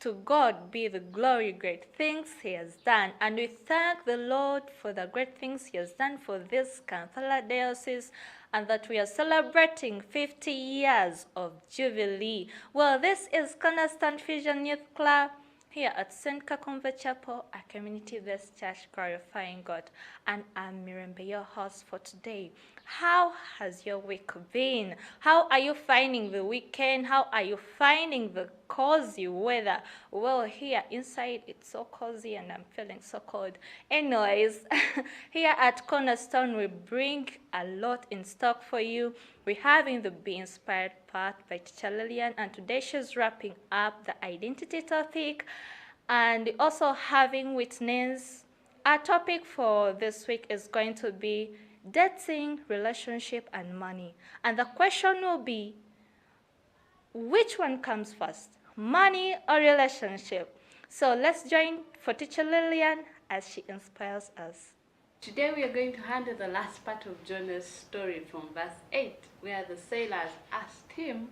To God be the glory, great things he has done. And we thank the Lord for the great things he has done for this Kampala diocese, and that we are celebrating 50 years of Jubilee. Well, this is Cornerstone Fusion Youth Club here at St. Kawumba Chapel, a community-based church glorifying God. And I'm Mirembe, your host for today. How has your week been? How are you finding the weekend? How are you finding the cozy weather? Well, here inside it's so cozy and I'm feeling so cold. Anyways, here at Cornerstone we bring a lot in stock for you. We're having the Be Inspired part by Teacher Lillian, and today she's wrapping up the identity topic and also having witness. Our topic for this week is going to be dating, relationship, and money. And the question will be, which one comes first, money or relationship? So let's join for Teacher Lillian as she inspires us. Today we are going to handle the last part of Jonah's story from verse 8, where the sailors asked him,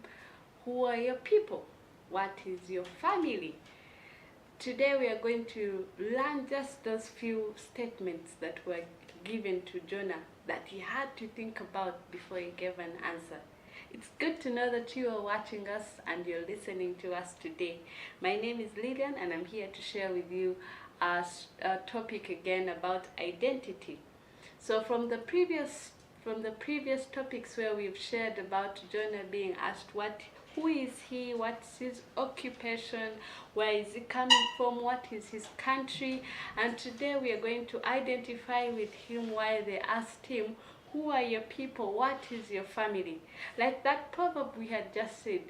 "Who are your people? What is your family?" Today we are going to learn just those few statements that were given to Jonah that he had to think about before he gave an answer. It's good to know that you are watching us and you're listening to us today. My name is Lillian and I'm here to share with you a topic again about identity. So from the previous topics where we've shared about Jonah being asked who is he, what's his occupation, where is he coming from, what is his country, and today we are going to identify with him while they asked him, "Who are your people? What is your family?" Like that proverb we had just said,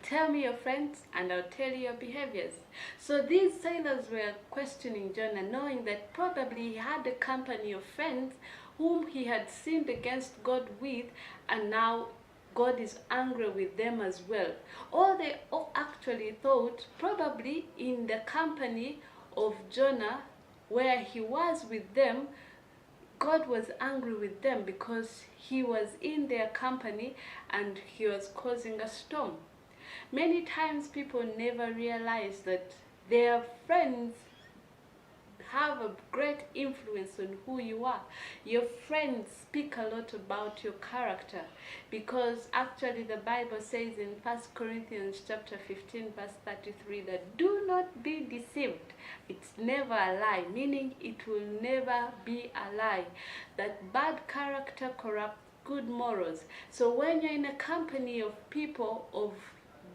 "Tell me your friends and I'll tell you your behaviors." So these sailors were questioning Jonah, knowing that probably he had a company of friends whom he had sinned against God with, and now God is angry with them as well. Or they actually thought probably in the company of Jonah, where he was with them, God was angry with them because he was in their company and he was causing a storm. Many times people never realize that their friends have a great influence on who you are. Your friends speak a lot about your character, because actually the Bible says in 1 Corinthians chapter 15 verse 33 that do not be deceived. It's never a lie, meaning it will never be a lie. That bad character corrupts good morals. So when you're in a company of people of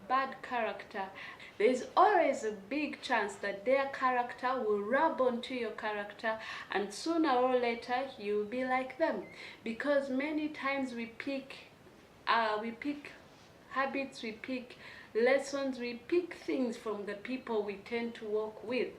bad character, there is always a big chance that their character will rub onto your character, and sooner or later you'll be like them. Because many times we pick habits, we pick lessons, we pick things from the people we tend to walk with.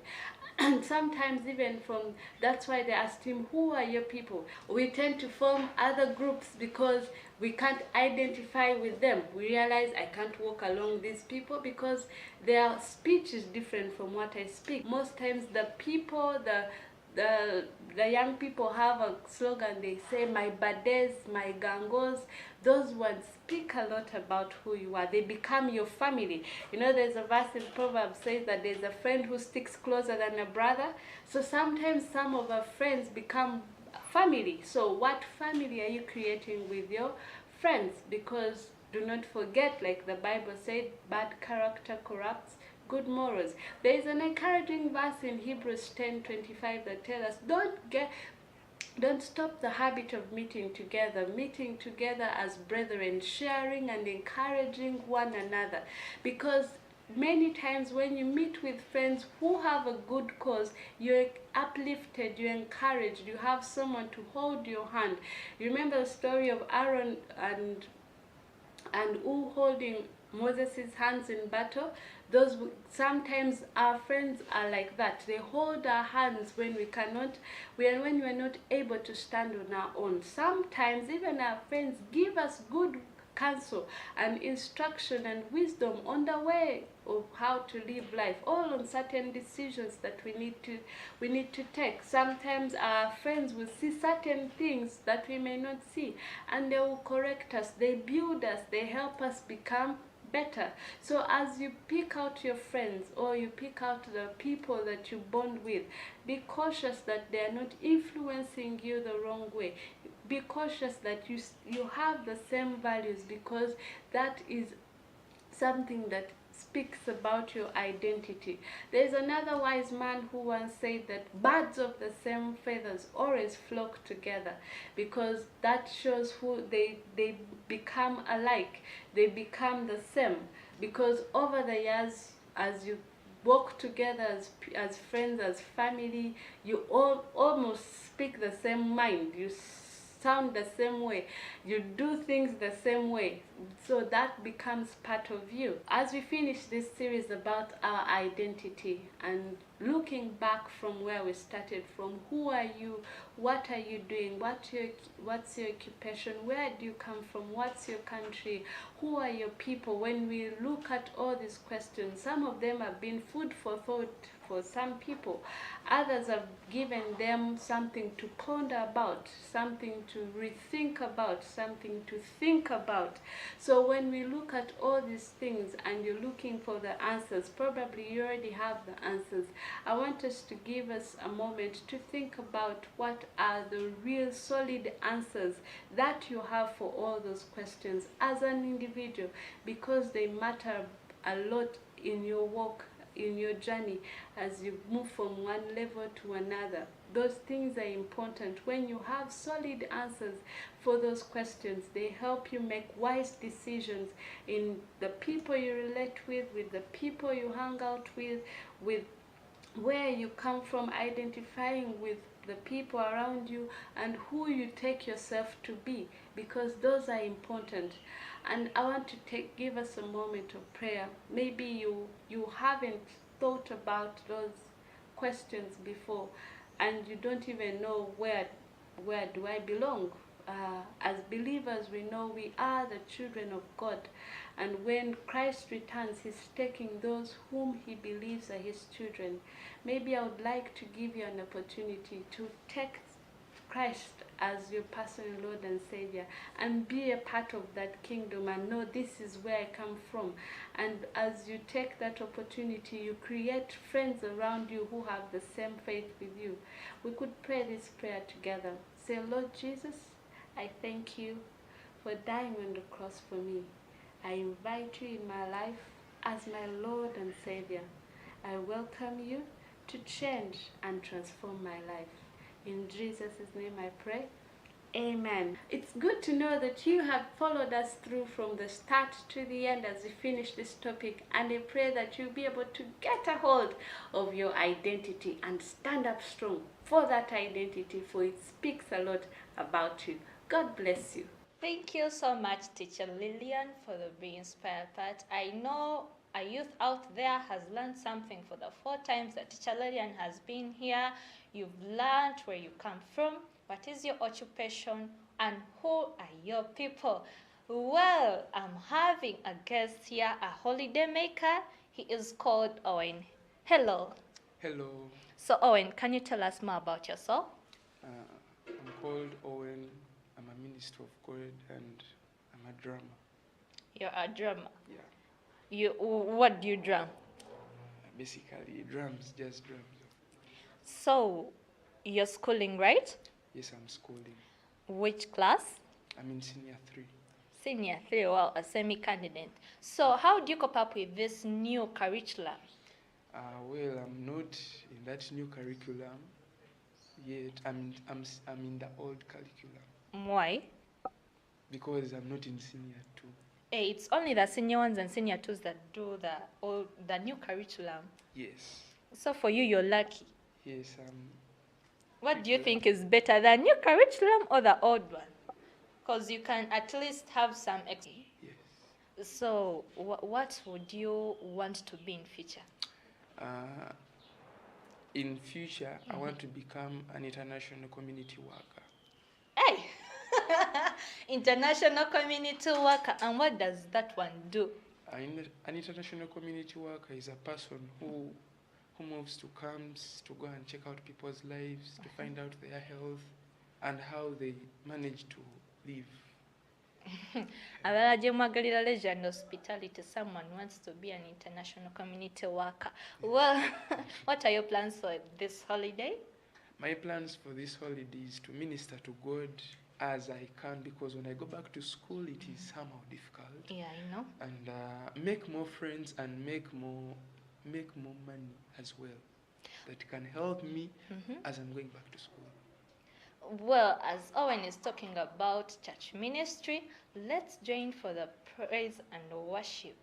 And sometimes even from, that's why they asked him, who are your people? We tend to form other groups because we can't identify with them. We realize I can't walk along these people because their speech is different from what I speak. Most times the people, the young people have a slogan. They say, my bades, my gangos. Those ones speak a lot about who you are. They become your family. You know, there's a verse in Proverbs says that there's a friend who sticks closer than a brother. So sometimes some of our friends become family. So what family are you creating with your friends? Because do not forget, like the Bible said, bad character corrupts good morals. There is an encouraging verse in Hebrews 10:25 that tells us, don't stop the habit of meeting together as brethren, sharing and encouraging one another. Because many times when you meet with friends who have a good cause, you're uplifted, you're encouraged, you have someone to hold your hand. You remember the story of Aaron and who holding Moses' hands in battle? Those, sometimes our friends are like that. They hold our hands when when we are not able to stand on our own. Sometimes even our friends give us good counsel and instruction and wisdom on the way of how to live life, all on certain decisions that we need to take. Sometimes our friends will see certain things that we may not see, and they will correct us, they build us, they help us become better. So as you pick out your friends, or you pick out the people that you bond with, be cautious that they are not influencing you the wrong way. Be cautious that you have the same values, because that is something that speaks about your identity. There's another wise man who once said that birds of the same feathers always flock together, because that shows who they become alike, they become the same. Because over the years, as you walk together as friends, as family, you all almost speak the same mind, you sound the same way, you do things the same way, so that becomes part of you. As we finish this series about our identity and looking back from where we started from, who are you, what are you doing, what's your occupation, where do you come from, what's your country, who are your people? When we look at all these questions, some of them have been food for thought for some people. Others have given them something to ponder about, something to rethink about, something to think about. So when we look at all these things and you're looking for the answers, probably you already have the answers. I want us to give us a moment to think about what are the real solid answers that you have for all those questions as an individual, because they matter a lot in your walk, in your journey, as you move from one level to another. Those things are important. When you have solid answers for those questions, they help you make wise decisions in the people you relate with the people you hang out with where you come from, identifying with the people around you, and who you take yourself to be, because those are important. And I want to give us a moment of prayer. Maybe you haven't thought about those questions before, and you don't even know where do I belong. As believers, we know we are the children of God, and when Christ returns, he's taking those whom he believes are his children. Maybe I would like to give you an opportunity to take Christ as your personal Lord and Savior, and be a part of that kingdom, and know this is where I come from. And as you take that opportunity, you create friends around you who have the same faith with you. We could pray this prayer together. Say, Lord Jesus, I thank you for dying on the cross for me. I invite you in my life as my Lord and Savior. I welcome you to change and transform my life. In Jesus' name I pray. Amen. It's good to know that you have followed us through from the start to the end as we finish this topic, and I pray that you'll be able to get a hold of your identity and stand up strong for that identity, for it speaks a lot about you. God bless you. Thank you so much, Teacher Lillian, for the Be Inspired part. I know a youth out there has learned something for the 4 times that Teacher Lillian has been here. You've learned where you come from, what is your occupation, and who are your people. Well, I'm having a guest here, a holiday maker. He is called Owen. Hello. Hello, So Owen, can you tell us more about yourself? I'm called Owen. I'm a minister of God and I'm a drummer. You're a drummer. Yeah, What do you drum? basically drums, just drums. So, you're schooling, right? Yes, I'm schooling. Which class? I'm in senior 3. Senior 3, well, a semi-candidate. So, how do you cope up with this new curriculum? Well, I'm not in that new curriculum yet. I'm in the old curriculum Why? because I'm not in senior 2. It's only the senior ones and senior 2s that do the new curriculum. Yes, So, for you, you're lucky. yes, What do you think is better, the new curriculum or the old one? Because you can at least have some yes. So, what would you want to be in future? In future, I want to become an international community worker. Hey! International community worker. And what does that one do? An international community worker is a person who moves to camps to go and check out people's lives, to find out their health and how they manage to live. Abala gye mwagalira leisure and hospitality, someone wants to be an international community worker. Well, what are your plans for this holiday? My plans for this holiday is to minister to God as I can, because when I go back to school, it is somehow difficult. Yeah, I know. And make more friends and make more money as well that can help me as I'm going back to school. Well, as Owen is talking about church ministry, let's join for the praise and worship.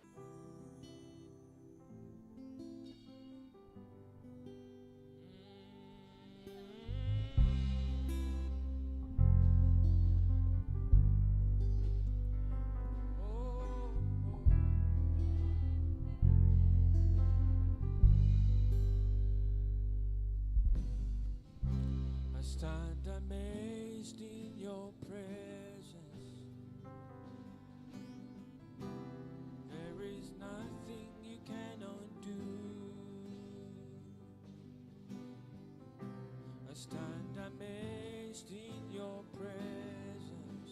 Stand amazed in your presence. There is nothing you cannot do. I stand amazed in your presence.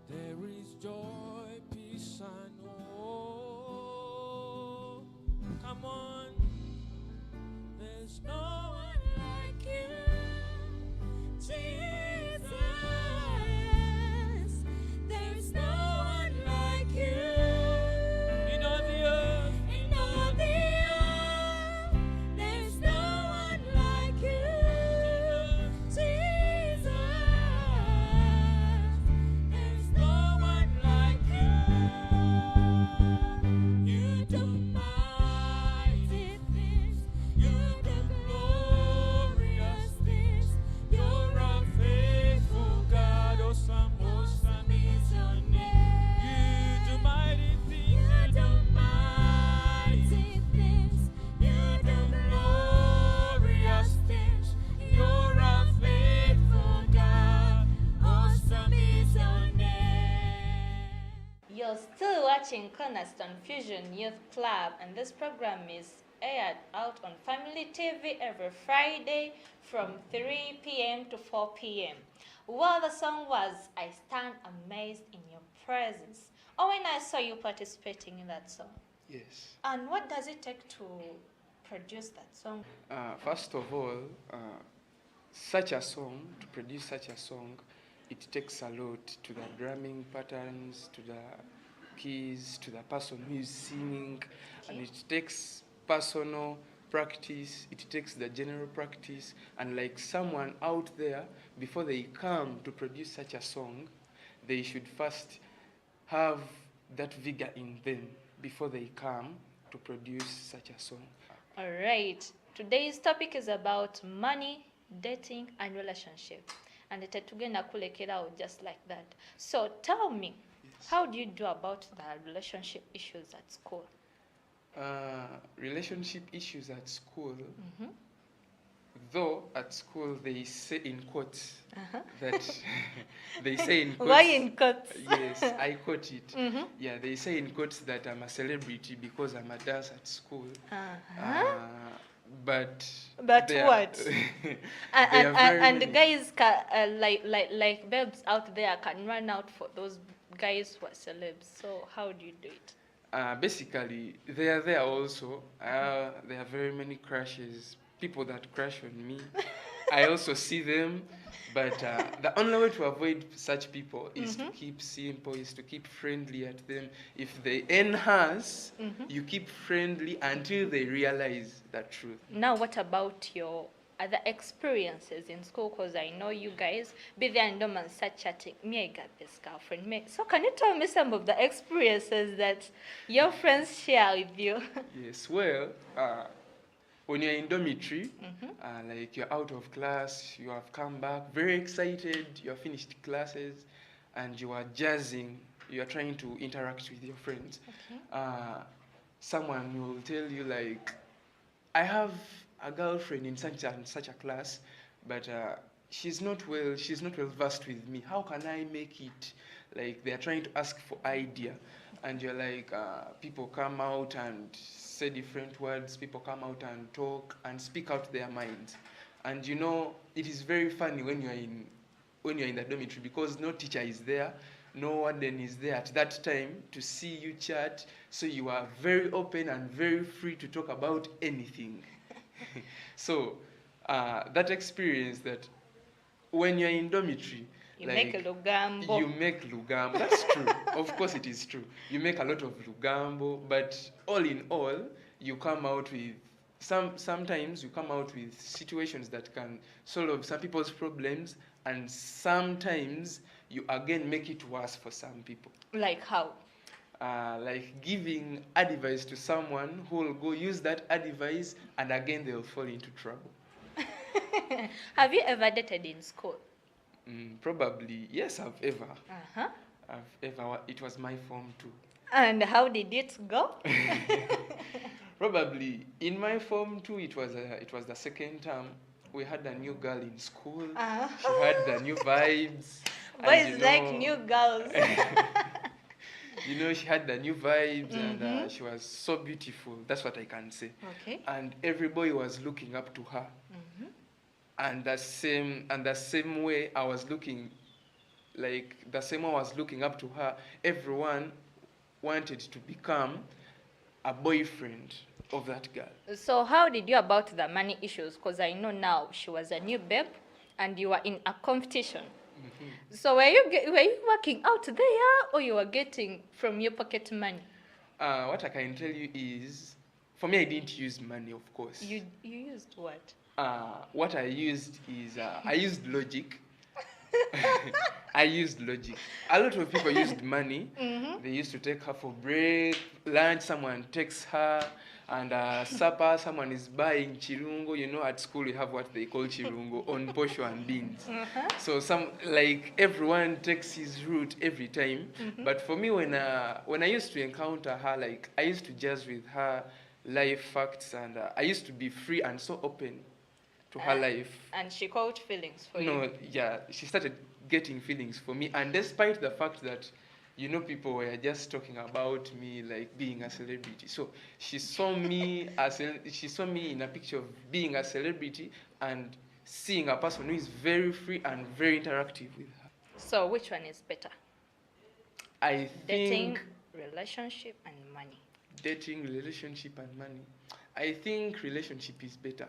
There is joy, peace, and hope. Come on. There's no one like you, Jesus. There's no one like you in all the earth. In all the earth, there's no one like you, Jesus. There's no one like you. You do mighty things. You do glorious things. You're a faithful God. Awesome, awesome is your name. You do mighty things. You do mighty things. You do glorious things. You're a faithful God. Awesome is your name. You're still watching Cornerstone Fusion Youth Club, and this program is aired out on Family TV every Friday from 3 p.m. to 4 p.m. Well, the song was I Stand Amazed in Your Presence. Oh, when I saw you participating in that song. Yes. And what does it take to produce that song? First of all, such a song, to produce such a song, it takes a lot to the drumming patterns, to the keys, to the person who is singing, and it takes personal practice, it takes the general practice, and like someone out there, before they come to produce such a song, they should first have that vigor in them before they come to produce such a song. All right. Today's topic is about money, dating, and relationship. And tugenda kulekera out just like that. So tell me, How do you do about the relationship issues at school? Relationship issues at school, Mm-hmm. though at school they say in quotes Uh-huh. that they say in quotes. Why in quotes? Yes, I quote it. Mm-hmm. Yeah, they say in quotes that I'm a celebrity because I'm a dancer at school. Uh-huh. But But there- what? there And, are very and many- guys, like babes out there can run out for those guys who are celebs. So how do you do it? Basically, they are there also. There are very many crushes, people that crush on me. I also see them, but the only way to avoid such people is to keep simple, is to keep friendly at them. If they enhance, you keep friendly until they realize the truth. Now, what about your other experiences in school? Because I know you guys be there and don't start chatting. Me, I got this girlfriend. Me. So can you tell me some of the experiences that your friends share with you? Yes, well, when you're in dormitory, like you're out of class, you have come back very excited, you have finished classes, and you are jazzing, you are trying to interact with your friends. Someone will tell you like, I have a girlfriend in such and such a class, but she's not well versed with me. How can I make it? Like they are trying to ask for idea, and you're like, people come out and say different words. People come out and talk and speak out their minds, and you know it is very funny when you're in the dormitory because no teacher is there, no warden is there at that time to see you chat. So you are very open and very free to talk about anything. So that experience that when you're in dormitory, You like, make a lugambo. you make lugambo. That's true. Of course it is true. You make a lot of lugambo, but all in all, you come out with sometimes you come out with situations that can solve some people's problems, and sometimes you again make it worse for some people. Like how? Like giving advice to someone who will go use that advice and again they'll fall into trouble. Have you ever dated in school? Probably, yes, I've ever. Uh-huh. It was my form too. And how did it go? Probably in my form too. It was the second term. We had a new girl in school. She had the new vibes. and, Boys like new girls. You know, she had the new vibes, and she was so beautiful. That's what I can say. Okay. And everybody was looking up to her. And the same way I was looking, like the same way I was looking up to her, everyone wanted to become a boyfriend of that girl. So how did you about the money issues? Because I know now she was a new babe and you were in a competition. So were you working out there or you were getting from your pocket money? What I can tell you is, for me, I didn't use money, of course. You used what? What I used is, I used logic. I used logic. A lot of people used money. They used to take her for break, lunch, someone takes her, and supper, someone is buying chirungo. You know, at school we have what they call chirungo, on posho and beans. So everyone takes his route every time. But for me, when I used to encounter her, like I used to jazz with her life facts, and I used to be free and so open to her life. And she caught feelings for you? No, yeah, she started getting feelings for me, and despite the fact that, you know, people were just talking about me like being a celebrity. So she saw me she saw me in a picture of being a celebrity and seeing a person who is very free and very interactive with her. So which one is better? I Dating, think relationship, and money. dating, relationship, and money. I think relationship is better.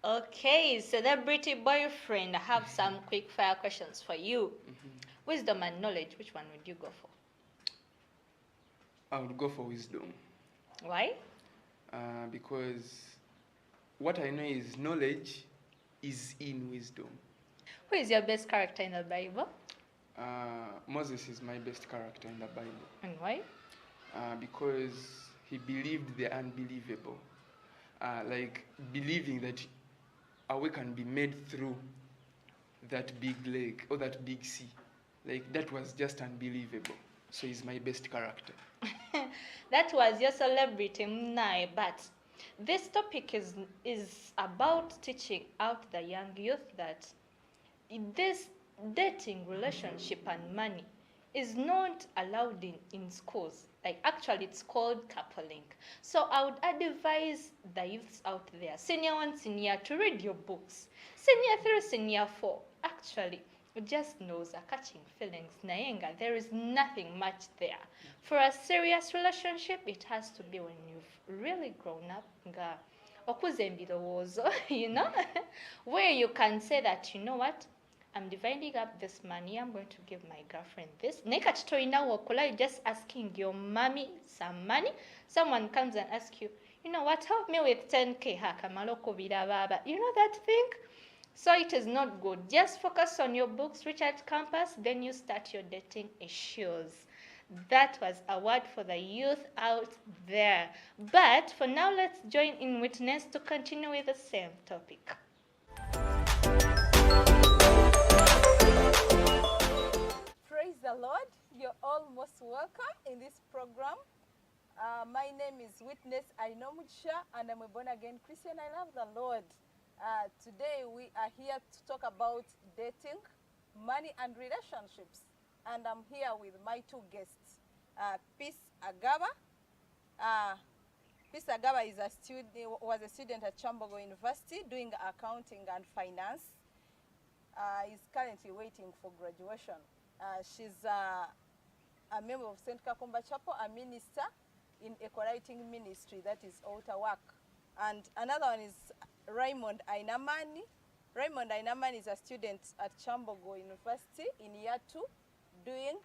Okay, celebrity boyfriend, I have some quick fire questions for you. Wisdom and knowledge, which one would you go for? I would go for wisdom. Why? Because what I know is knowledge is in wisdom. Who is your best character in the Bible? Moses is my best character in the Bible. And why? Because he believed the unbelievable. Like believing that a way can be made through that big lake or that big sea. Like that was just unbelievable. So he's my best character. That was your celebrity Mnai, but this topic is about teaching out the young youth that this dating, relationship, and money is not allowed in schools. Like, actually, it's called coupling. So I would advise the youths out there, senior 1, senior 2, read your books. Senior 3, senior 4, actually, just knows are catching feelings. Nayenga, there is nothing much there. For a serious relationship, it has to be when you've really grown up. Nga okuza ebirowoozo, you know, where you can say that, you know what, I'm dividing up this money, I'm going to give my girlfriend this. Naye kati tolinawo okola, you're just asking your mommy some money. Someone comes and asks you, you know what, help me with 10K, hakamala okubira baba. You know that thing? So it is not good. Just focus on your books, reach out campus, then you start your dating issues. That was a word for the youth out there. But for now, let's join in witness to continue with the same topic. Praise the Lord. You're all most welcome in this program. My name is Witness Ainomugisha, and I'm a born-again Christian. I love the Lord. Today we are here to talk about dating, money, and relationships. And I'm here with my two guests, Peace Agaba. Peace Agaba is was a student at Chambogo University doing accounting and finance. Is currently waiting for graduation. She's a member of St. Kawumba Chapel, a minister in eco-writing ministry, that is altar work. And another one is Raymond Ainamani. Raymond Ainamani is a student at Chambogo University in year 2 doing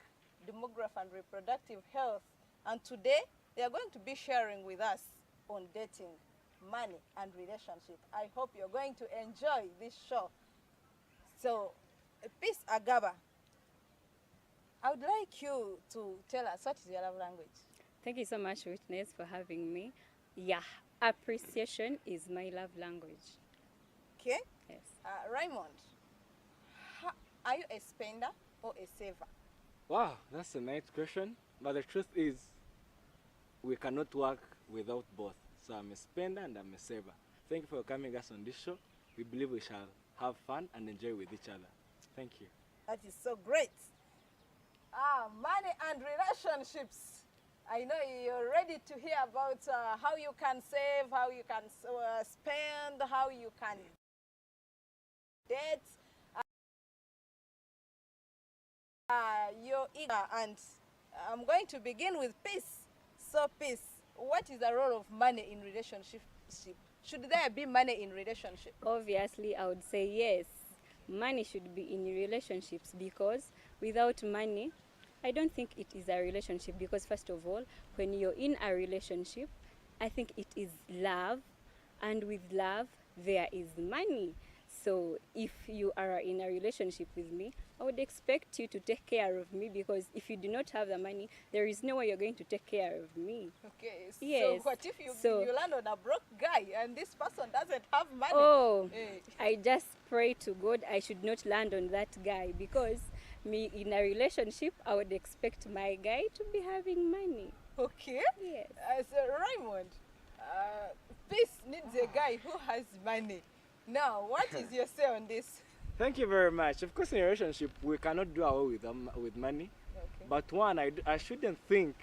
demography and reproductive health. And today they are going to be sharing with us on dating, money, and relationship. I hope you're going to enjoy this show. So, Peace Agaba, I would like you to tell us, what is your love language? Thank you so much, Witness, for having me. Yeah, appreciation is my love language. Okay. Yes. Raymond, are you a spender or a saver? Wow, that's a nice question. But the truth is, we cannot work without both. So I'm a spender and I'm a saver. Thank you for coming us on this show. We believe we shall have fun and enjoy with each other. Thank you. That is so great. Money and relationships. I know you're ready to hear about how you can save, how you can spend, how you can date. You're eager, and I'm going to begin with Peace. So Peace, what is the role of money in relationship? Should there be money in relationship? Obviously, I would say yes. Money should be in relationships, because without money, I don't think it is a relationship. Because first of all, when you're in a relationship, I think it is love, and with love, there is money. So if you are in a relationship with me, I would expect you to take care of me, because if you do not have the money, there is no way you're going to take care of me. Okay, Yes. So what if you land on a broke guy and this person doesn't have money? Oh, Eh. I just pray to God I should not land on that guy, because me in a relationship, I would expect my guy to be having money. Okay. Yes. So Raymond, Peace needs a guy who has money. Now, what is your say on this? Thank you very much. Of course, in a relationship, we cannot do away with money. Okay. But one, I shouldn't think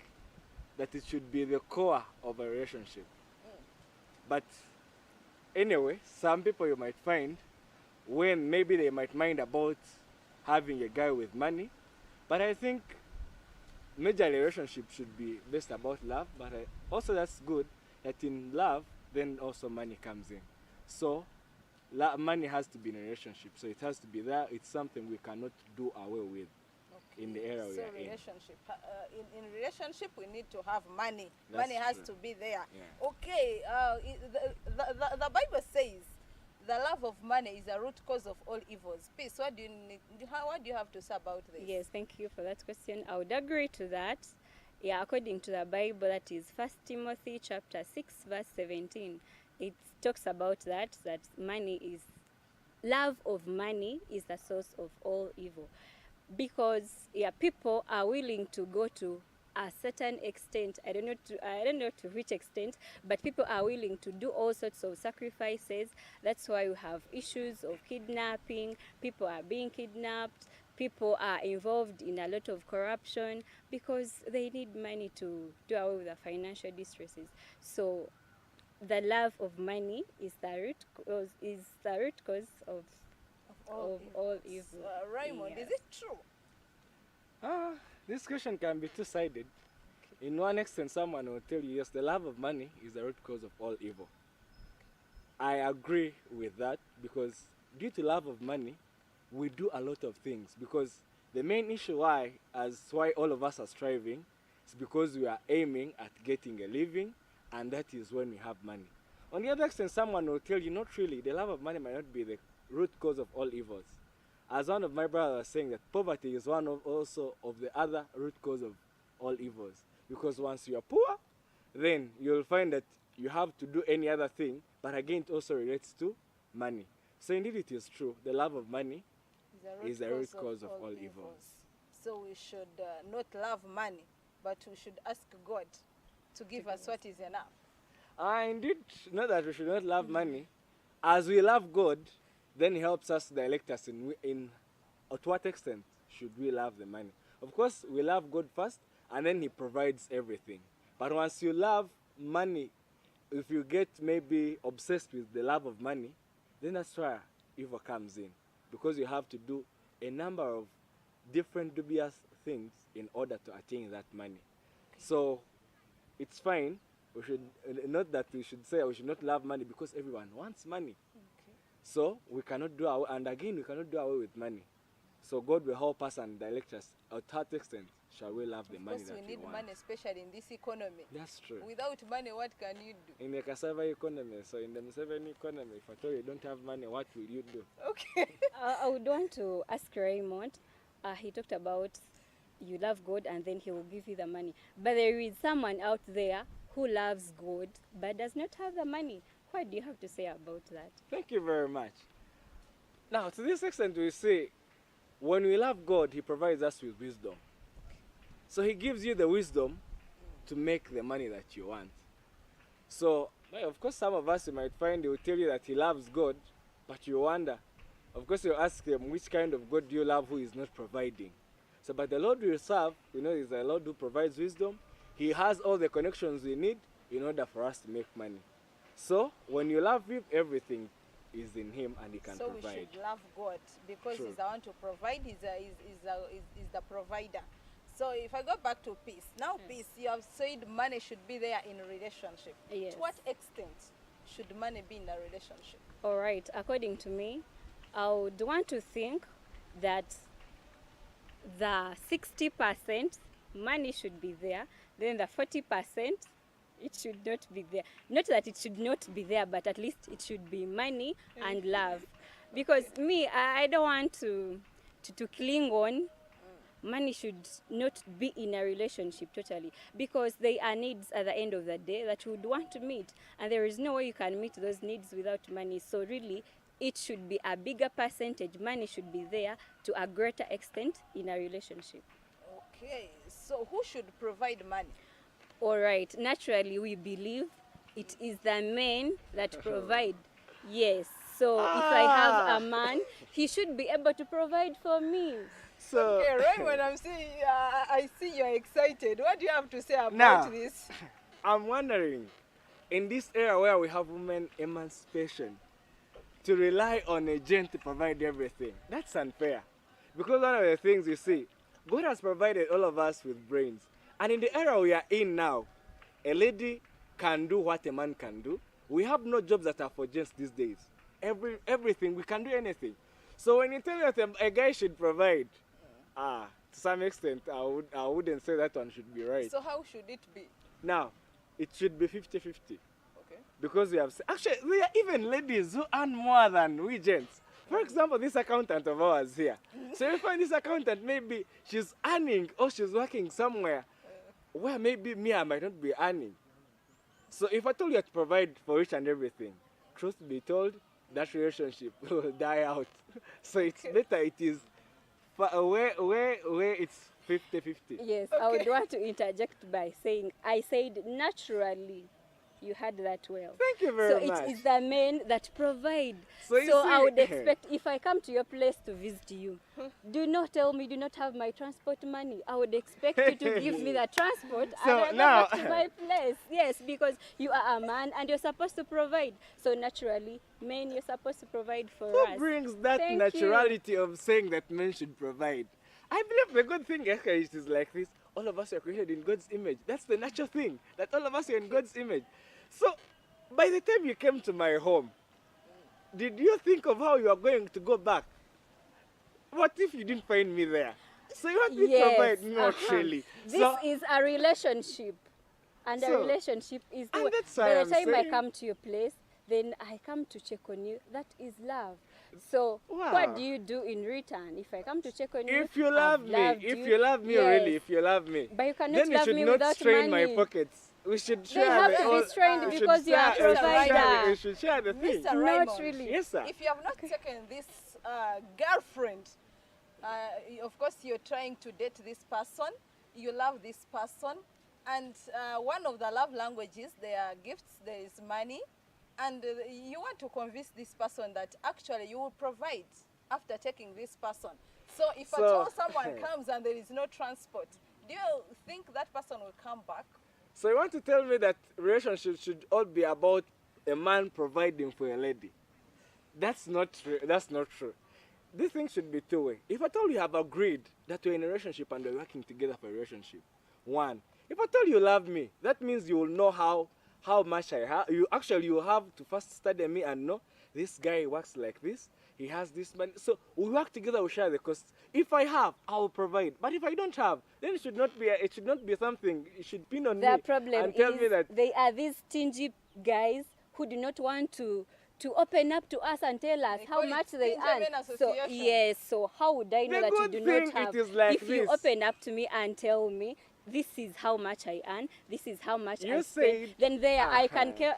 that it should be the core of a relationship. But anyway, some people you might find, when maybe they might mind about having a guy with money. But I think major relationship should be based about love. But also that's good that in love, then also money comes in. So money has to be in a relationship. So it has to be there. It's something we cannot do away with in the era we So are in. relationship, in relationship, we need to have money. That's money has true. to be there. Yeah. Okay. The Bible says the love of money is the root cause of all evils. Peace. What do you have to say about this? Yes, thank you for that question. I would agree to that. Yeah, according to the Bible, that is 1 Timothy chapter 6, verse 17. It talks about that money is, love of money is the source of all evil. because people are willing to go to a certain extent. I don't know to which extent, but people are willing to do all sorts of sacrifices. That's why we have issues of kidnapping. People are being kidnapped. People are involved in a lot of corruption because they need money to do away with their financial distresses. So the love of money is the root cause of all evil. Raymond, Yes. is it true? This question can be two-sided. In one extent, someone will tell you, yes, the love of money is the root cause of all evil. I agree with that because due to love of money, we do a lot of things. Because the main issue why all of us are striving is because we are aiming at getting a living, and that is when we have money. On the other extent, someone will tell you, not really, the love of money might not be the root cause of all evils. As one of my brothers was saying, that poverty is one of also of the other root cause of all evils. Because once you are poor, then you'll find that you have to do any other thing, but again it also relates to money. So indeed it is true, the love of money is the root cause of all evils. So we should not love money, but we should ask God to give us what is enough. Indeed, not that we should not love money. As we love God, then he helps us direct us in to what extent should we love the money. Of course, we love God first, and then he provides everything. But once you love money, if you get maybe obsessed with the love of money, then that's where evil comes in. Because you have to do a number of different dubious things in order to attain that money. So it's fine. We should not that we should say we should not love money because everyone wants money. So we cannot do away, and again we cannot do away with money. So God will help us and direct us. At that extent, shall we love the money Because that we we need want? money, especially in this economy. That's true. Without money, what can you do? In the cassava economy, so in the Museveni economy, if at all you don't have money, what will you do? Okay. I would want to ask Raymond. He talked about you love God and then he will give you the money. But there is someone out there who loves God but does not have the money. What do you have to say about that? Thank you very much. Now, to this extent, we say, when we love God, he provides us with wisdom. So he gives you the wisdom to make the money that you want. So, of course, some of us, you might find, he will tell you that he loves God, but you wonder. Of course, you ask him, which kind of God do you love who is not providing? So, but the Lord we serve, is the Lord who provides wisdom. He has all the connections we need in order for us to make money. So, when you love him, everything is in him and he can So provide. we should love God because True. he's the one to provide, he's the provider. So if I go back to peace, now peace, you have said money should be there in a relationship. Yes. To what extent should money be in a relationship? All right, according to me, I would want to think that the 60% money should be there, then the 40% it should not be there. Not that it should not be there, but at least it should be money and love. Because me, I don't want to cling on. Money should not be in a relationship totally, because there are needs at the end of the day that you would want to meet, and there is no way you can meet those needs without money. So really, it should be a bigger percentage. Money should be there to a greater extent in a relationship. Okay, so who should provide money? All right, naturally we believe it is the men that provide. Yes, so if I have a man, he should be able to provide for me. So, Okay, Raymond, I see you're excited. What do you have to say about Now, this? I'm wondering, in this era where we have women emancipation, to rely on a gent to provide everything, that's unfair. Because one of the things you see, God has provided all of us with brains. And in the era we are in now, a lady can do what a man can do. We have no jobs that are for gents these days. Everything, we can do anything. So when you tell me that a guy should provide, to some extent, I wouldn't say that one should be right. So how should it be? Now, it should be 50-50. Okay. Because we have, actually, there are even ladies who earn more than we gents. For example, this accountant of ours here. So you find this accountant, maybe she's earning or she's working somewhere where maybe me, I might not be earning. So if I told you to provide for each and everything, truth be told, that relationship will die out. So it's better it is where it's 50-50. Yes, I would want to interject by saying, I said naturally. You had that well. Thank you very so much. it is the men that provide. So you I see- would expect, if I come to your place to visit you, do not tell me do not have my transport money. I would expect you to give me the transport So and I go now- back to my place. Yes, because you are a man and you're supposed to provide. So naturally, men, you're supposed to provide for Who us. brings that Thank you. naturality of saying that men should provide? I believe the good thing actually is like this. All of us are created in God's image. That's the natural thing, that all of us are in God's image. So, by the time you came to my home, did you think of how you are going to go back? What if you didn't find me there? So you want me to Yes, provide? Not uh-huh. really. This So, is a relationship. And a So- relationship is and the that's why by the I'm time I saying- come to your place, then I come to check on you. That is love. So Wow. what do you do in return? If I come to check on you, if you I've love me, loved if you. you love me Yes. really, if you love me, But you cannot then you love should me not without strain money. my pockets. We should They share have the to be all- strained we should because you are share- we should provider. share- We should share the thing. Mr. Not Raymond, really. Yes, sir. if you have not taken this girlfriend, of course you're trying to date this person, you love this person, and one of the love languages, there are gifts, there is money, and you want to convince this person that actually you will provide after taking this person. So if at So- all someone comes and there is no transport, do you think that person will come back? So you want to tell me that relationships should all be about a man providing for a lady? That's not true. That's not true. This thing should be two-way. If at all you have agreed that we're in a relationship and we're working together for a relationship, one, if at all you love me, that means you will know how much I have. You have to first study me and know this guy works like this. He has this money. So we work together, we share the costs. If I have, I will provide. But if I don't have, then it should not be something. It should pin on The me problem and tell me is that they are these stingy guys who do not want to open up to us and tell us They how call it much they Stingy earn. Men So Association. yes, so how would I know The that you good do thing, not have? it is like if you this. open up to me and tell me this is how much I earn, this is how much You I spend, said- then there Uh-huh.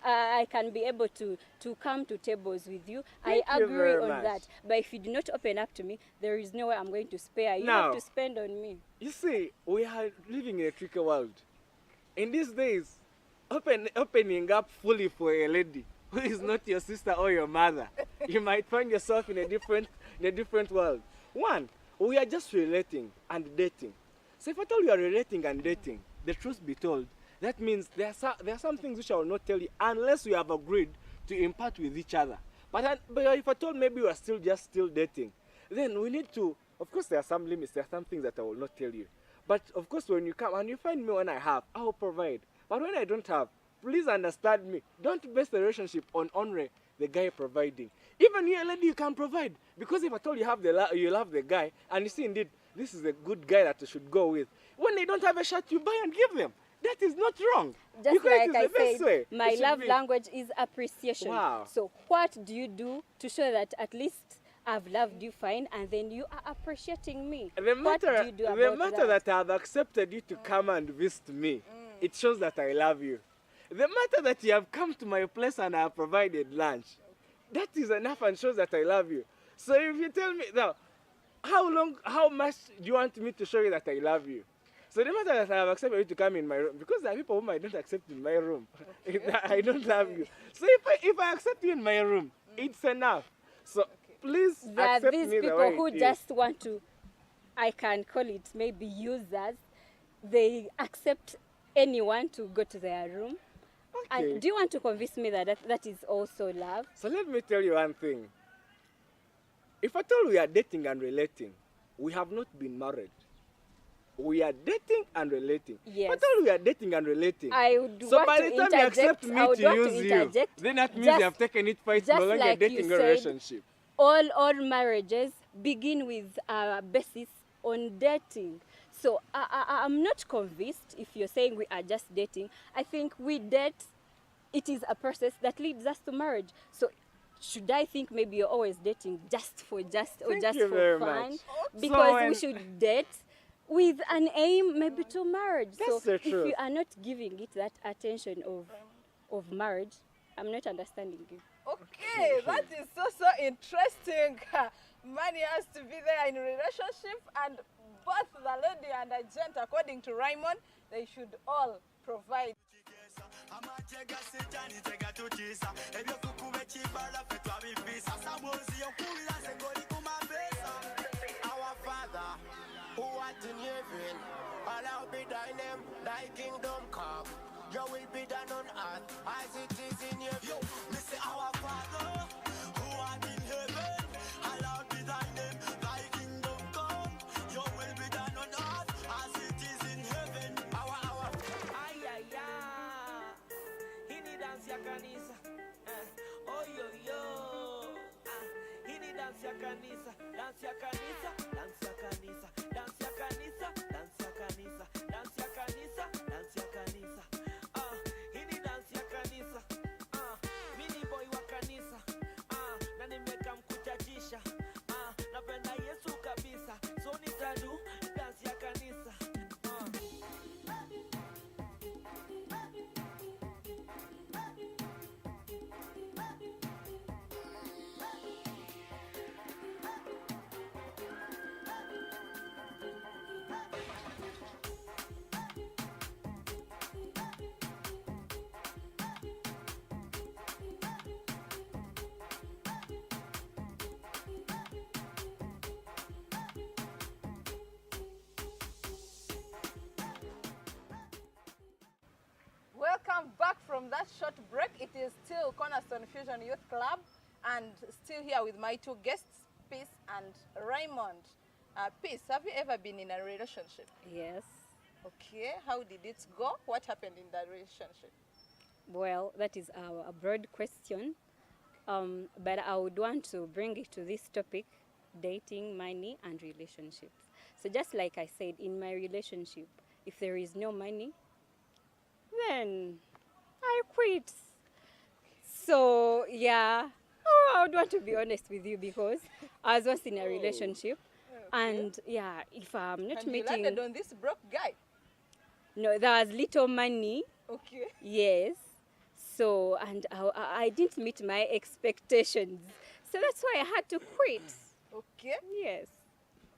I can be able to come to tables with you. Thank I you agree very on much. that. But if you do not open up to me, there is no way I'm going to spare. You Now- have to spend on me. You see, we are living in a tricky world. In these days, opening up fully for a lady who is not your sister or your mother, you might find yourself in a different world. One, we are just relating and dating. So if I told you are relating and dating, the truth be told, that means there are some things which I will not tell you unless we have agreed to impart with each other. But if I told maybe we are still dating, then we need to, of course there are some limits, there are some things that I will not tell you. But of course when you come and you find me when I have, I will provide. But when I don't have, please understand me. Don't base the relationship on honoring the guy providing. Even you, a lady, you can provide. Because if I told you you love the guy, and you see indeed, this is a good guy that you should go with. When they don't have a shirt, you buy and give them. That is not wrong. Just Because it like is the I best said, way. my It should love be. language is appreciation. Wow. So what do you do to show that at least I've loved you fine and then you are appreciating me? The What matter, do you do the about matter that? that I have accepted you to come and visit me, it shows that I love you. The matter that you have come to my place and I have provided lunch, that is enough and shows that I love you. So if you tell me now, how much do you want me to show you that I love you? So the matter that I have accepted you to come in my room, because there are people whom I don't accept in my room. I don't love you. So if I accept you in my room, it's enough. So please There are accept these me the people way who it is. just want to, I can call it maybe users. They accept anyone to go to their room. Okay. And do you want to convince me that that is also love? So let me tell you one thing. If at all we are dating and relating, we have not been married. We are dating and relating. Yes. But all we are dating and relating. I would So want by to the time you accept interject. me I would to want use to you, interject. then that means Just- you have taken it for it's just no longer like you dating a said, relationship. all marriages begin with a basis on dating. So I'm not convinced if you're saying we are just dating. I think we date, it is a process that leads us to marriage. So should I think maybe you're always dating just for Thank just you for very fun? much. Because So we should date with an aim maybe to marriage. That's so the if truth. you are not giving it that attention of marriage, I'm not understanding you. Okay, that is so interesting. money has to be there in relationship, and both the lady and the gent, according to Raymond, they should all provide. Our Father, who art in heaven, hallowed be thy name, thy kingdom come. Your will be done on earth as it is in heaven. We say our Father, who art in heaven, hallowed be thy name, thy kingdom come. Your will be done on earth as it is in heaven. Our Ay, ay, ay. Hini dance ya kanisa. Oh, yo, yo. Hini dance ya kanisa. Dance ya kanisa. Dance ya kanisa. Dance ya kanisa. Dance ya kanisa. Dance ya kanisa. Dance ya kanisa. Hini dance ya kanisa. Mini boy wa kanisa. Na nimeka mkuchachisha. Napenda Yesu kabisa. So nitadu dance ya kanisa. Welcome back from that short break. It is still Cornerstone Fusion Youth Club, and still here with my two guests, Peace and Raymond. Peace, have you ever been in a relationship? Yes. Okay, how did it go? What happened in that relationship? Well, that is a broad question, but I would want to bring it to this topic, dating, money, and relationships. So just like I said, in my relationship, if there is no money, then I quit. So yeah, I would want to be honest with you because I was once in a relationship, and yeah, if I'm not And you meeting, landed on this broke guy. no, there was little money. Okay. Yes. So, and I didn't meet my expectations. So that's why I had to quit. Okay. Yes.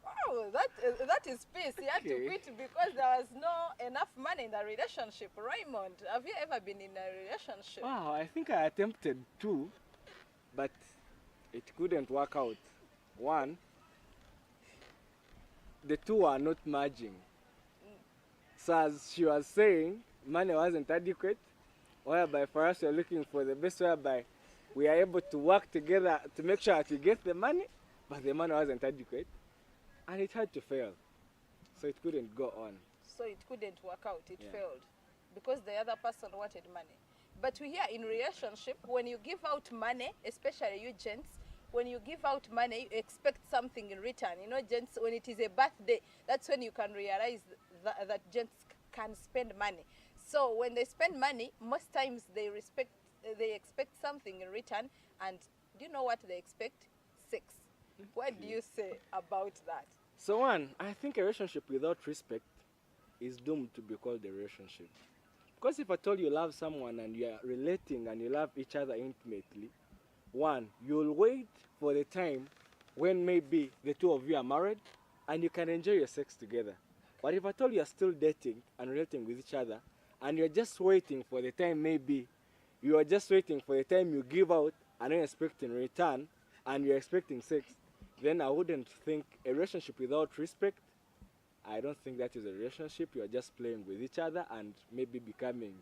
Wow, that is peace. He had to Okay. quit because there was no enough money in the relationship. Raymond, have you ever been in a relationship? Wow, I think I attempted to, but it couldn't work out. One, the two are not merging. So as she was saying, money wasn't adequate, whereby for us we're looking for the best whereby we are able to work together to make sure that we get the money, but the money wasn't adequate. And it had to fail. So it couldn't go on. So it couldn't work out. It Yeah. failed because the other person wanted money. But we hear in relationship, when you give out money, especially you gents, when you give out money, you expect something in return. You know, gents, when it is a birthday, that's when you can realize that gents can spend money. So when they spend money, most times they expect something in return. And do you know what they expect? Sex. What do you say about that? So one, I think a relationship without respect is doomed to be called a relationship. Because if at all you love someone and you are relating and you love each other intimately, one, you'll wait for the time when maybe the two of you are married and you can enjoy your sex together. But if at all you are still dating and relating with each other and you're just waiting for the time maybe, you are just waiting for the time you give out and then expecting return and you're expecting sex, then I wouldn't think a relationship without respect, I don't think that is a relationship. You're just playing with each other and maybe becoming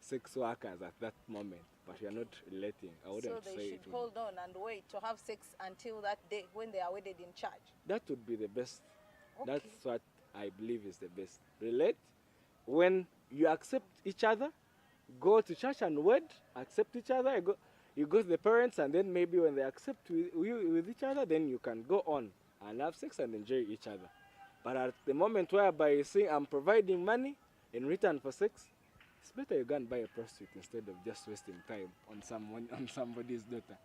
sex workers at that moment, but you're not relating. I wouldn't So they say should it would. hold on and wait to have sex until that day when they are wedded in church. That would be the best. Okay. That's what I believe is the best. Relate. When you accept each other, go to church and wed, accept each other, you go to the parents, and then maybe when they accept you with each other, then you can go on and have sex and enjoy each other. But at the moment whereby you see I'm providing money in return for sex, it's better you go and buy a prostitute instead of just wasting time on somebody's daughter.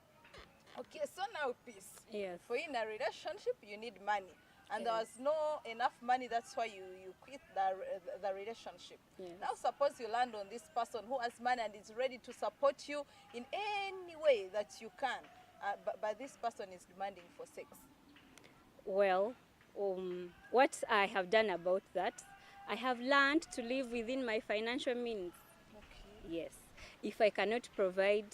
Okay, so now peace. Yes. For in a relationship, you need money. And there Yes. was no enough money, that's why you quit the relationship. Yes. Now suppose you land on this person who has money and is ready to support you in any way that you can. But this person is demanding for sex. Well, what I have done about that, I have learned to live within my financial means. Okay. Yes. If I cannot provide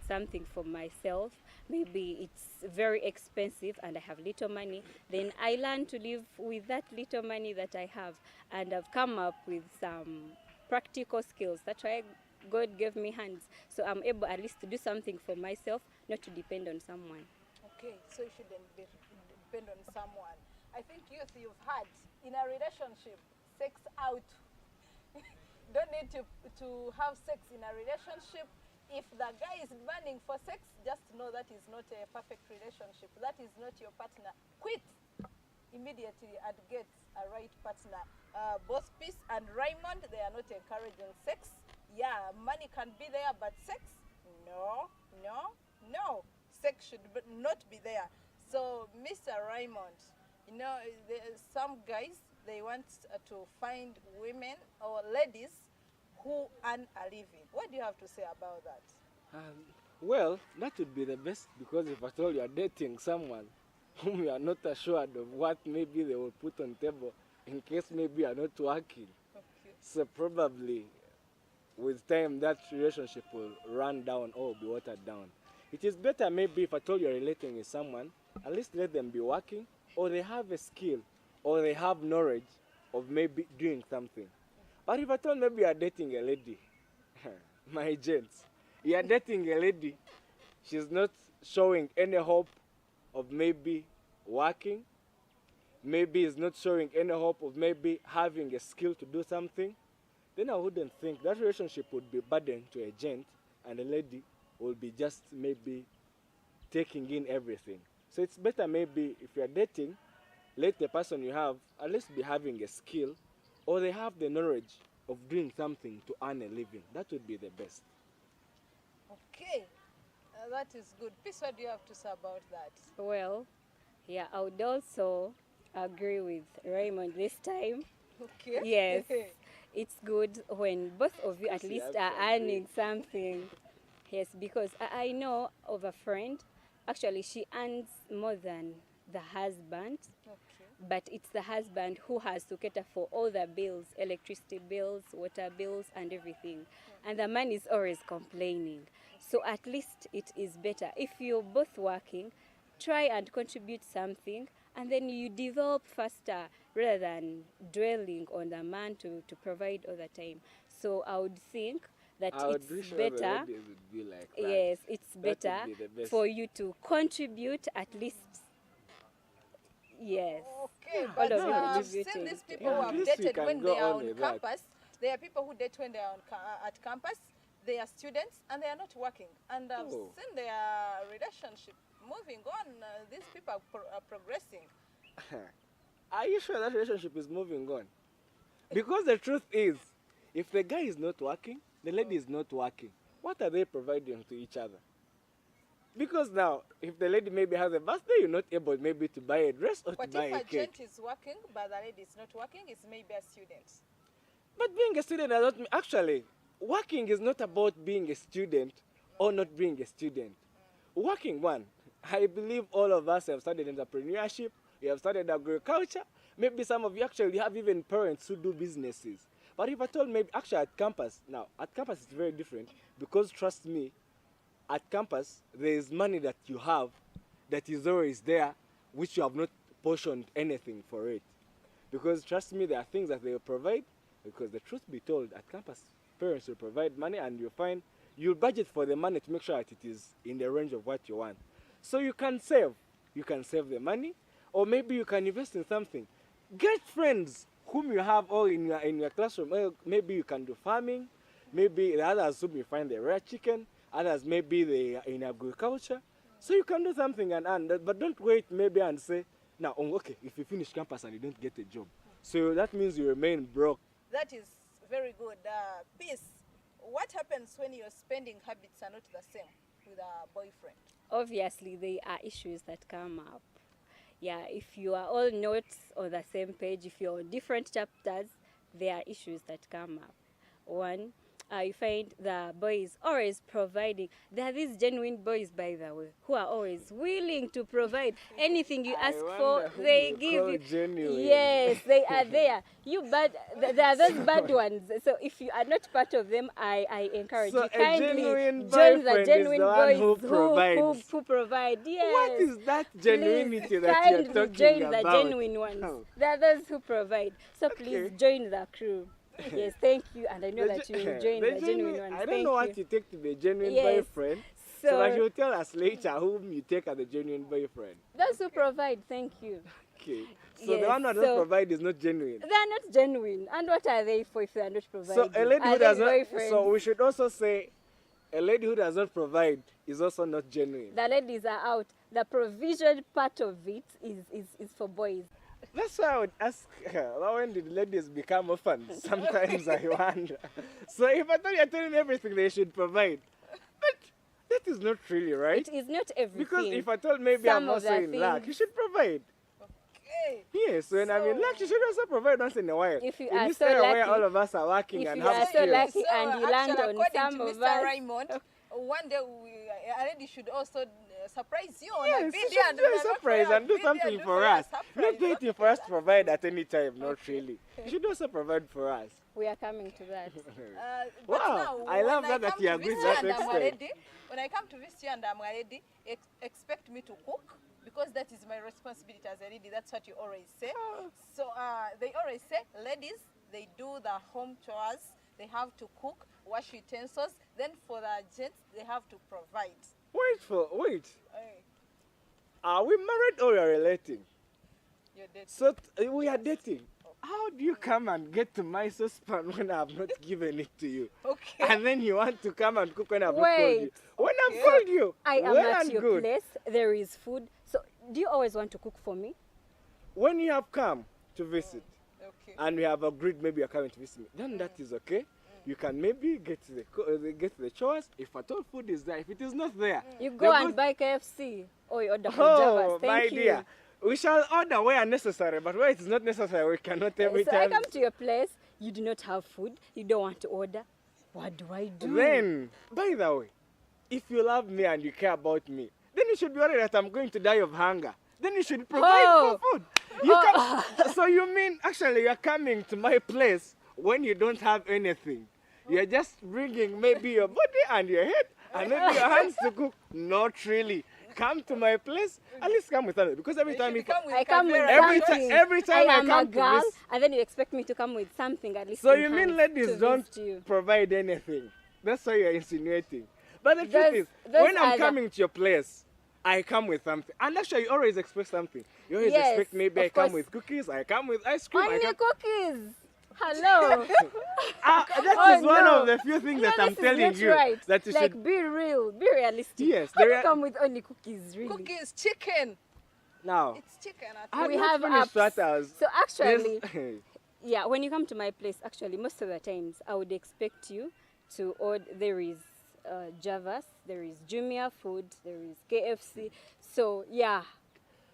something for myself, maybe it's very expensive and I have little money, then I learn to live with that little money that I have. And I've come up with some practical skills. That's why God gave me hands. So I'm able at least to do something for myself, not to depend on someone. Okay, so you shouldn't depend on someone. I think you've had in a relationship, sex out. Don't need to have sex in a relationship. If the guy is burning for sex, just know that is not a perfect relationship. That is not your partner. Quit immediately and get a right partner. Both Peace and Raymond, they are not encouraging sex. Yeah, money can be there, but sex? No, no, no. Sex should not be there. So, Mr. Raymond, you know, some guys, they want to find women or ladies who earn a living. What do you have to say about that? Well, that would be the best, because if at all you are dating someone whom you are not assured of what maybe they will put on table in case maybe you are not working. Okay. So probably with time that relationship will run down or be watered down. It is better maybe if at all you're relating with someone, at least let them be working, or they have a skill, or they have knowledge of maybe doing something. But if at all maybe you are dating a lady, my gents, you are dating a lady, she's not showing any hope of maybe working, maybe is not showing any hope of maybe having a skill to do something, then I wouldn't think that relationship would be burdened to a gent and a lady will be just maybe taking in everything. So it's better maybe if you're dating, let the person you have at least be having a skill, or they have the knowledge of doing something to earn a living. That would be the best. Okay, that is good. Peace, what do you have to say about that? Well, yeah, I would also agree with Raymond this time. Okay. Yes, it's good when both of you at You least have are to agree. earning something. Yes, because I know of a friend, actually she earns more than the husband, Okay. but it's the husband who has to cater for all the bills, electricity bills, water bills, and everything. And the man is always complaining. So at least it is better. If you're both working, try and contribute something, and then you develop faster rather than dwelling on the man to provide all the time. So I would think that I would it's wish all the better. ladies would be like that. Yes, it's That would better be the best. for you to contribute at least. Yes. Okay, All but of you I've seen contributing. these people Yeah, who at have least you dated can when go they are on on with that. campus. There are people who date when they are at campus. They are students and they are not working. And I've Oh. seen their relationship moving on. These people are progressing. Are you sure that relationship is moving on? Because the truth is, if the guy is not working, the lady is not working, what are they providing to each other? Because now, if the lady maybe has a birthday, you're not able maybe to buy a dress or But to buy if a a cake. gent is working but the lady is not working, it's maybe a student. But being a student does not mean, actually, working is not about being a student or not being a student. Working, one, I believe all of us have studied entrepreneurship, we have studied agriculture, maybe some of you actually have even parents who do businesses. But if I told maybe actually at campus, now at campus it's very different, because trust me, at campus there is money that you have that is always there, which you have not portioned anything for it. Because trust me, there are things that they will provide, because the truth be told, at campus, parents will provide money and you'll find, you'll budget for the money to make sure that it is in the range of what you want. So you can save the money, or maybe you can invest in something. Get friends whom you have all in your classroom. Well, maybe you can do farming, maybe the others whom you find they rare chicken, others maybe they are in agriculture. So you can do something and earn, but don't wait maybe and say, now, okay, if you finish campus and you don't get a job, so that means you remain broke. That is very good. Peace. What happens when your spending habits are not the same with a boyfriend? Obviously, there are issues that come up. Yeah, if you are all not on the same page, if you're on different chapters, there are issues that come up. One, I find the boys always providing. There are these genuine boys, by the way, who are always willing to provide anything you I ask for. wonder who They you give call you. genuine. Yes, they are there. You bad. There are those bad ones. So if you are not part of them, I encourage So you a kindly genuine join the boyfriend is genuine the one boys who provides. who provide. Yes. What is that genuinity Please that you're kindly talking join about? the genuine ones. Oh. There are those who provide. So please Okay. join the crew. Yes, thank you, and I know that you will join the genuine ones. I don't Thank know you. what you take to be a genuine Yes. boyfriend. So So- that you'll tell us later whom you take as a genuine boyfriend. Those who provide, thank you. Okay. So the Yes, one who doesn't so- provide is not genuine. They are not genuine. And what are they for if they are not providing? So a lady Are who they does not. boyfriends? So we should also say, a lady who does not provide is also not genuine. The ladies are out. The provision part of it is for boys. That's why I would ask her, well, when did ladies become orphans? Sometimes I wonder. So if I thought you're telling me everything they should provide, but that is not really right. It is not everything. Because if I thought maybe Some I'm of also the in luck, things- you should provide. Okay. Yes, when I'm in luck, you should also provide once in a while. If you in are this so area where lucky- all of us are working if and you have are so skills. lucky and you land actually, on according some to of Mr. us. Raymond, one day a lady should also surprise you on a Yes, you video should and do a surprise and do video something do for a us. surprise, Not waiting for us to provide at any time, not really. You should also provide for us. We are coming to that. But Wow, now, I love when that come you to agree visit to that you and I'm extent. ready, when I come to visit you and I'm ready, expect me to cook because that is my responsibility as a lady. That's what you always say. So they always say, ladies, they do the home chores. They have to cook, wash utensils. Then for the gents, they have to provide. Wait. Hey, Are we married or we are relating? you're dead. So we are dating. How do you come and get to my saucepan when I have not given it to you? Okay. And then you want to come and cook when I've not called you? Wait. When I've called you, I am well at and your good. place. There is food. So do you always want to cook for me? When you have come to visit, Okay. and we have agreed maybe you're coming to visit me, then that is okay. You can maybe get to the chores. If at all food is there, if it is not there, You the go and good- buy KFC or you order for Oh, Javas. my Thank you. dear. We shall order where necessary, but where it is not necessary, we cannot every So I time. come to your place, you do not have food, you don't want to order. What do I do? Then, by the way, if you love me and you care about me, then you should be worried that I'm going to die of hunger. Then you should provide Oh. for food. You so you mean actually you're coming to my place when you don't have anything? You're just bringing maybe your body and your head and maybe your hands to cook? Not really. Come to my place, at least come with something. Because every time you come, I come with Every something. every time I am come a to girl, this- and then you expect me to come with something at least. so in you mean hand ladies to don't visit you. provide anything? That's what you're insinuating. But the Those- truth is, those when are I'm the- coming to your place, I come with something. And actually, you always expect something. You always Yes, expect maybe I of come course. with cookies, I come with ice cream. I Only come... cookies. Hello. That Oh, is one no. of the few things No, that I'm this is telling not you. right. That you Like, should... be real, be realistic. Yes, How do there you are- come with only cookies, really? Cookies, chicken. Now, It's chicken. I We have have not finished apps. what I was... So actually, Yes. yeah, when you come to my place, actually, most of the times, I would expect you to order. There is Javas, there is Jumia food, there is KFC. So yeah,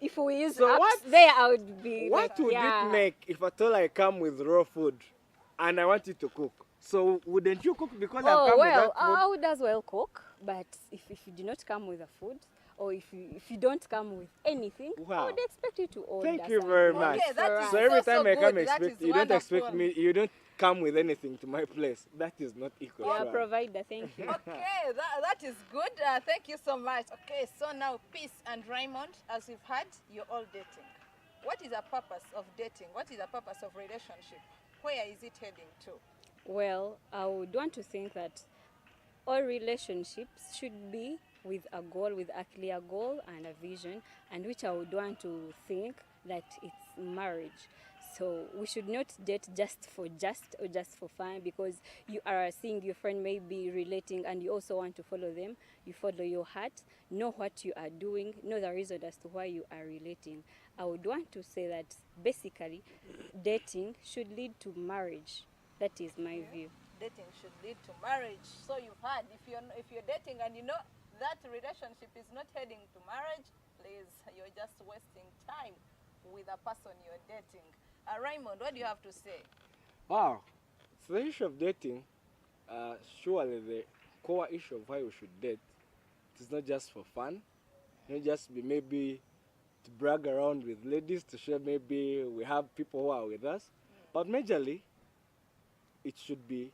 if we use So apps what- there, I would be What like, would yeah. it make if at all I come with raw food and I want you to cook? So wouldn't you cook because I've Oh come well, with that food? I would as well cook, but if you do not come with the food, or if you don't come with anything, I Wow. would expect you to order. Thank you very something much. Okay, that for is us. So every also time I come, good. That expect is you don't expect wonderful. me. You don't come with anything to my place. That is not equal. Yeah, to provider. Thank you. Okay, that is good. Thank you so much. Okay, so now Peace and Raymond, as you've heard, you're all dating. What is the purpose of dating? What is the purpose of relationship? Where is it heading to? Well, I would want to think that all relationships should be with a goal, with a clear goal and a vision, and which I would want to think that it's marriage. So we should not date just for fun, because you are seeing your friend maybe relating and you also want to follow them. You follow your heart, know what you are doing, know the reason as to why you are relating. I would want to say that basically dating should lead to marriage. That is my view. Dating should lead to marriage. So you've heard, if you're dating and you know that relationship is not heading to marriage, please, you're just wasting time with the person you're dating. Raymond, what do you have to say? Wow. So the issue of dating, surely the core issue of why we should date, it is not just for fun, not just be maybe to brag around with ladies to show maybe we have people who are with us, but majorly it should be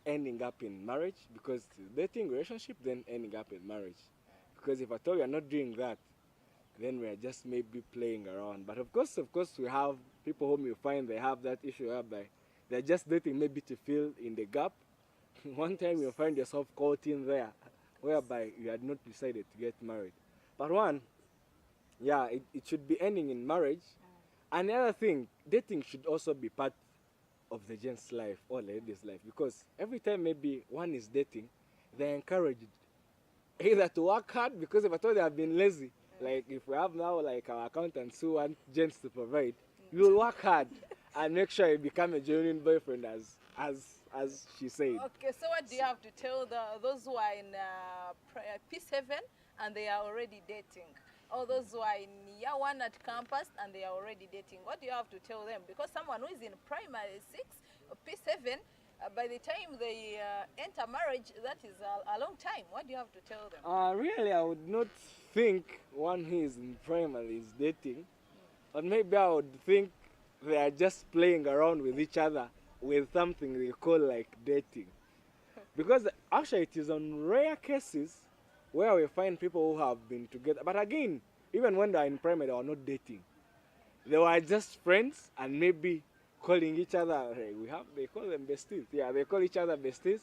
ending up in marriage, because dating relationship then ending up in marriage. Because if at all you're not doing that, then we're just maybe playing around. But of course we have people whom you find they have that issue whereby they're just dating maybe to fill in the gap. One time you'll find yourself caught in there whereby you had not decided to get married. But one, yeah, it should be ending in marriage. And the other thing, dating should also be part of the gent's life or lady's life, because every time maybe one is dating, they're encouraged either to work hard, because if I told they have been lazy, like if we have now like our accountants who want gents to provide, you'll work hard and make sure you become a genuine boyfriend as she said. Okay, so what do you have to tell those who are in peace heaven and they are already dating? Or those who are in year one at campus and they are already dating? What do you have to tell them? Because someone who is in primary 6 or peace heaven, by the time they enter marriage, that is a long time. What do you have to tell them? Really, I would not think one who is in primary is dating, but maybe I would think they are just playing around with each other with something they call like dating. Because actually it is on rare cases where we find people who have been together. But again, even when they are in primary, they are not dating. They were just friends and maybe calling each other, hey, they call them besties. Yeah, they call each other besties.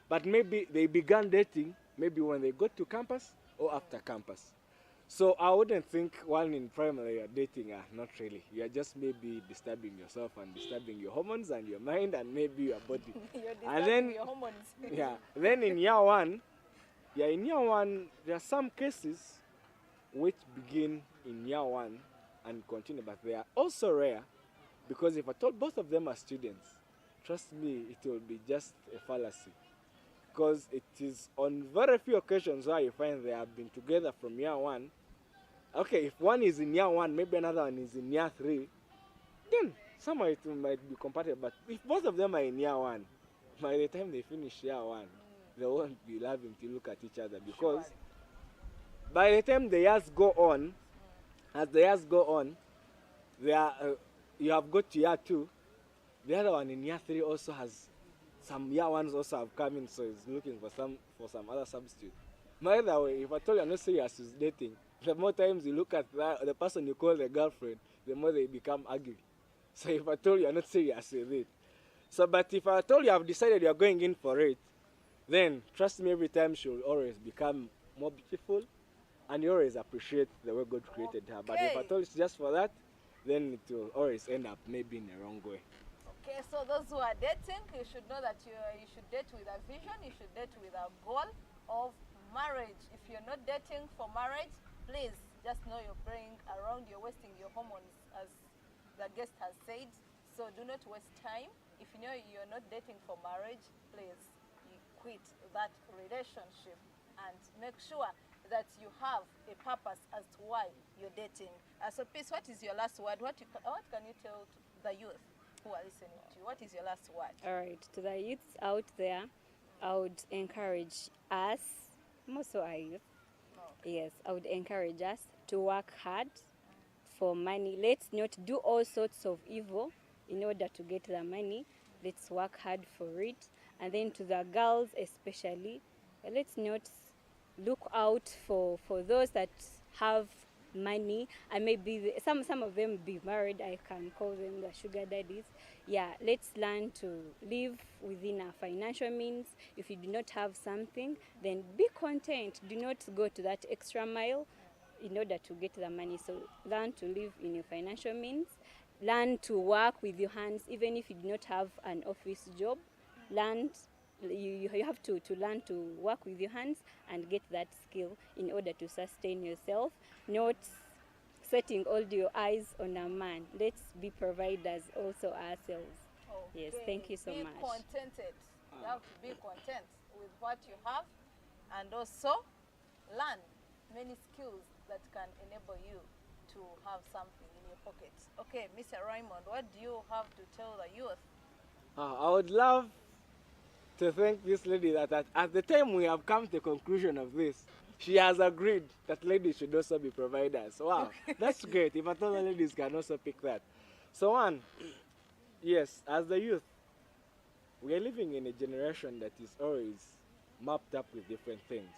But maybe they began dating maybe when they got to campus or after campus. So I wouldn't think one in primary you're dating, not really. You're just maybe disturbing yourself and disturbing your hormones and your mind and maybe your body. You're And then, your hormones. yeah, then in year one, there are some cases which begin in year one and continue, but they are also rare, because if I told both of them are students, trust me, it will be just a fallacy. Because it is on very few occasions where you find they have been together from year one. Okay, if one is in year one, maybe another one is in year 3, then somehow it might be compatible. But if both of them are in year one, by the time they finish year one, they won't be loving to look at each other, because by the time the years go on, as the years go on, you have got to year 2. The other one in year 3 also has some year ones also have come in, so he's looking for some other substitute. By the way, if I told you I'm not serious with dating, the more times you look at the person you call the girlfriend, the more they become ugly. So if I told you I'm not serious with it. So, but if I told you I've decided you're going in for it, then trust me, every time she'll always become more beautiful, and you always appreciate the way God created her. But if I told you it's just for that, then it will always end up maybe in the wrong way. Okay, so those who are dating, you should know that you should date with a vision, you should date with a goal of marriage. If you're not dating for marriage, please just know you're playing around, you're wasting your hormones, as the guest has said. So do not waste time. If you know you're not dating for marriage, please you quit that relationship and make sure that you have a purpose as to why you're dating. So Peace, what is your last word? What can you tell the youth who are listening to you? What is your last word? All right, to the youths out there, I would encourage us, more so our youth, yes, I would encourage us to work hard for money. Let's not do all sorts of evil in order to get the money. Let's work hard for it. And then to the girls especially, let's not look out for those that have money, and maybe some of them be married. I can call them the sugar daddies. Yeah, let's learn to live within our financial means. If you do not have something, then be content. Do not go to that extra mile in order to get the money. So learn to live in your financial means. Learn to work with your hands, even if you do not have an office job. You have to learn to work with your hands and get that skill in order to sustain yourself, not setting all your eyes on a man. Let's be providers also ourselves. Okay. Yes, thank you so much. Be contented. You have to be content with what you have, and also learn many skills that can enable you to have something in your pocket. Okay, Mr. Raymond, what do you have to tell the youth? I would love to thank this lady that at the time we have come to the conclusion of this, she has agreed that ladies should also be providers. Wow, that's great. If I thought the ladies can also pick that. So one, yes, as the youth, we are living in a generation that is always mapped up with different things.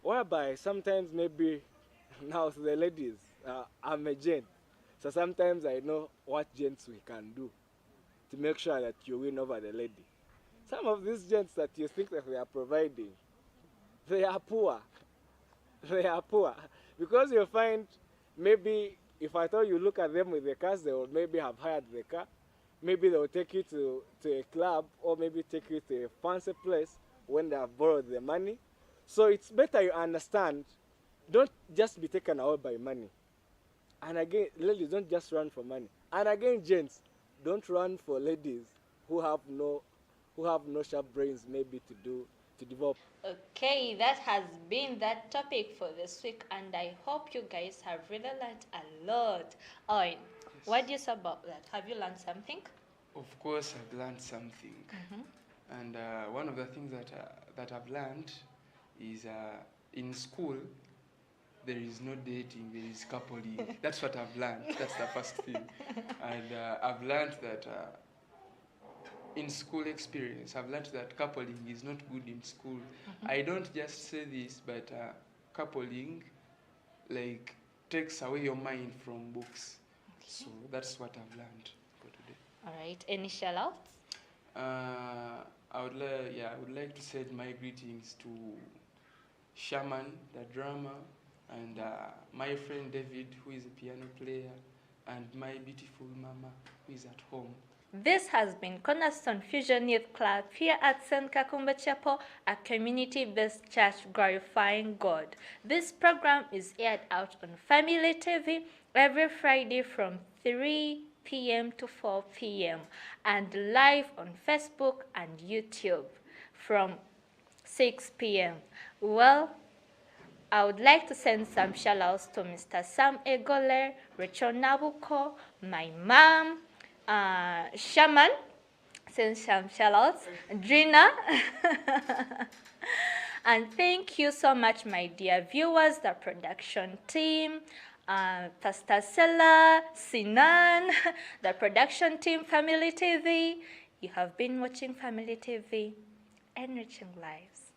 Whereby sometimes maybe now to the ladies, I'm a gent. So sometimes I know what gents we can do to make sure that you win over the lady. Some of these gents that you think that they are providing, they are poor. They are poor. Because you find maybe if I thought you look at them with the cars, they will maybe have hired the car. Maybe they will take you to a club or maybe take you to a fancy place when they have borrowed the money. So it's better you understand, don't just be taken away by money. And again, ladies, don't just run for money. And again, gents, don't run for ladies who have no sharp brains maybe to develop. Okay, that has been that topic for this week, and I hope you guys have really learned a lot. Owen, what do you say about that? Have you learned something? Of course, I've learned something. And one of the things that I've learned is in school, there is no dating, there is coupling. That's what I've learned. That's the first thing. And I've learned that in school experience, I've learned that coupling is not good in school. I don't just say this, but coupling like takes away your mind from books. So that's what I've learned for today. All right, any shout-outs? I would like to send my greetings to Shaman, the drummer, and my friend David, who is a piano player, and my beautiful mama, who is at home. This has been Cornerstone Fusion Youth Club here at St. Kawumba Chapel, a community-based church glorifying God. This program is aired out on Family TV every Friday from 3 p.m. to 4 p.m. and live on Facebook and YouTube from 6 p.m. Well, I would like to send some shout-outs to Mr. Sam Egole, Rachel Nabuko, my mom, Shaman, send some shout-outs, Drina, and thank you so much, my dear viewers, the production team, Pastor Sela, Sinan, the production team, Family TV. You have been watching Family TV, enriching lives.